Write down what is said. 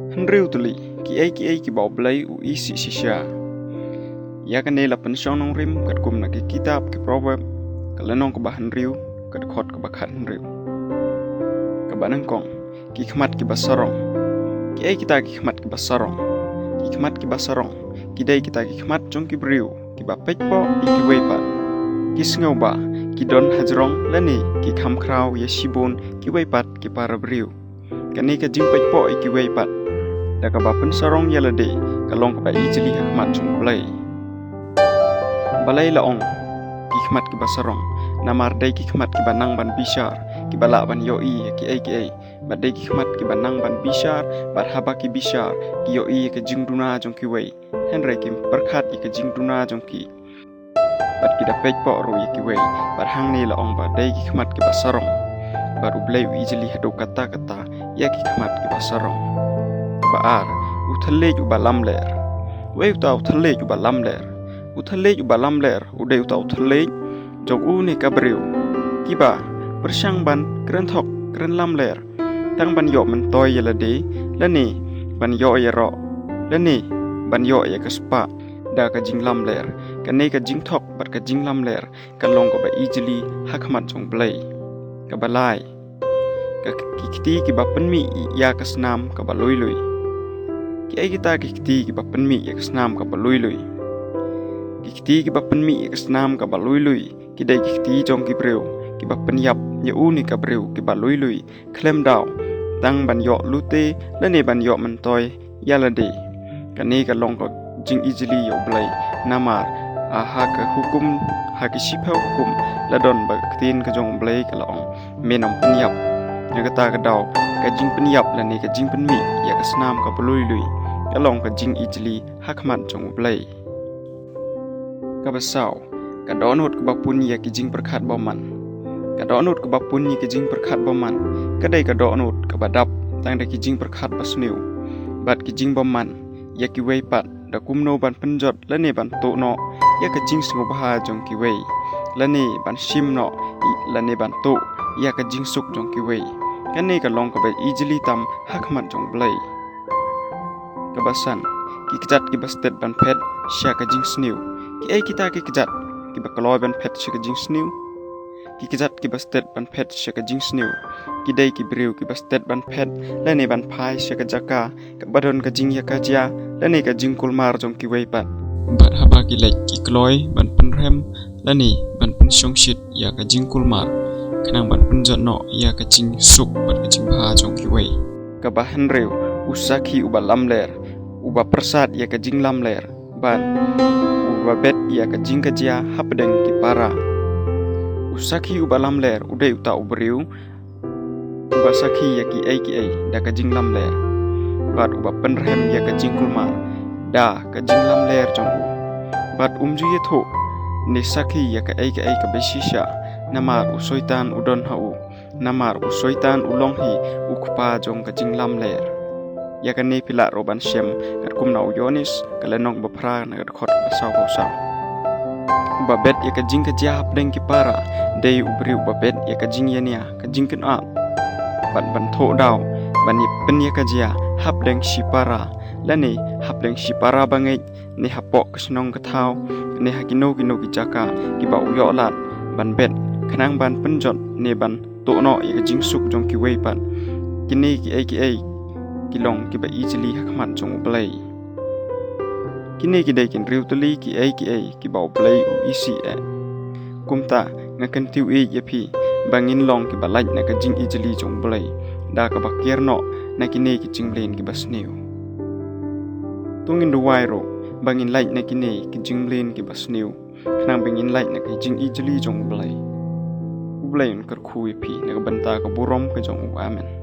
Henriu tylli, kiei ki bau Blei u isih shisha. Ya kane la pynshong nongrim katkum na ki kitab ki Proberb kalenong ke bahan riu kat khot ke bakhat riu. Ke banengkong ki khmat ki basarong. Kiei kita ki khmat ki basarong. Ki khmat ki basarong. Kidai kita ki khmat jong ki briu ki ba pekpo i kiwei pa. Ki sngau ba ki don hajrong lani ki kham krau ya shibon kiwei pat ki para briu. Kane ka jingpekpo i kiwei pat. Da ka ba pynsarong yalade kalong ka ba ijli khmat jong Blei. Balai laong ki khmat ki basarong namar dai ki khmat ki banang ban bishar ki bala ban yoi kiei badai ki khmat ki banang ban bishar bar haba ki bishar ki yoi ke jingduna jong kiwei henre ki perkhat ki jingduna jong ki bad ki da pekpo ro kiwei bar hang ni laong ba dai ki khmat ki basarong baru Blei ijli hado kata ya ki khmat ki basarong baar uthalle ju balam ler wei ta uthalle ju balam ler uthalle ju balam ler udai uta uthalle jong u ni kabriu kiba pershang ban kren thok kren lam ler tang ban yo man toy yalade lani ban yo ya ro lani ban yo ya kaspa da ka jing lam ler kane ka jing thok bat ka jing lam ler ka long ko ba ijli hakmat jong Blei ka balai ka kiti ki ba penmi ya kasnam ka ba loi kiei kita kiti ki ba penmi ya kasnam ka ba loi kiti ki ba penmi ya kasnam ka ba loi kidai kiti jong ki breu ki ba penyap ya uni ka breu ki ba loi klem daw tang ban yo lute lane ban yo man toy yalade kane ka long ko jing ijli yo Blei namar a ha ka hukum ha ki shipau hukum ladon ba ktien ka jong Blei ka long menom penyap ya ka ta ka daw ka jing penyap lane ka jing penmi ya kasnam ka ba loi ka long ka jing ijli hakmat jong Blei ka basau ka donut ka bapun ya ki jing perkhat boman ka donut ka bapun ni ki jing perkhat boman kadai ka donut ka badap tang da ki jing perkhat basniu bat ki jing boman ya ki wei pat da kumno ban penjot lane ban to no ya ka jing sngo baha jong ki wei lane ban shim no lane ban to ya ka jing suk jong ki wei kane ka long ka ba ijli tam hakmat jong Blei ka basan ki kjat ki bastet ban phet sha ka jing sniu kiei kita ki kjat ki ba kaloi ban phet sha ka jing sniu ki kjat ki bastet ban phet sha ka jing sniu ki dai ki breu ki bastet ban phet lane ban phai sha ka jaka ka badon ka jing ya ka jia lane ka jing kulmar jong ki wei pat bat haba ki lek ki kloi ban penrem lane ban pynshong shit ya ka jing kulmar khanang ban punjot no ya ka jing suk bat ka jing pha jong ki wei ka ba hanreu usaki uba lam ler uba persat ya ka jing lam ler ban uba bet ya ka jing ka jia hapdeng ki para usaki uba lam ler udai uta ubriu uba saki ya kiei da ka jing lam ler bat uba penrem ya ka jing kulmar da ka jing lam ler jong u bat umju ye tho ni saki ya ka ka beshisha namar usoitan udon hau namar usoitan ulong hi ukpa jong ka jing lam ler ya ka ne pila roban shem katkum na uyonis kalenong bapra na khot basau uba bet ya ka jing ka jia hapdeng ki para dei ubri uba bet ya ka jing yania ka jing ken a ban tho daw ban ni pen ya ka jia hapdeng shipara lani hapdeng shipara bangai ni hapok kasnong ka thau ni hakino ki jaka ki ba uyo lat ban bet khanang ban penjot ne ban to no ya ka jing suk jong ki wei pat kini kiei kilong ki ba ijli hakmat jong Blei kini ki dai kin riu tylli kiei ki bau Blei u isih kumta ngakan tiu ya phi bangin long ki balaj na ka jing ijli jong Blei da ka ba kierno na kini ki jinglen ki basniu tungin duwai ro bangin laj na kini ki jinglen ki basniu khanang bangin laj na ka jing ijli jong Blei kyrkhu ya phi na ka banta ka burom ka jong amen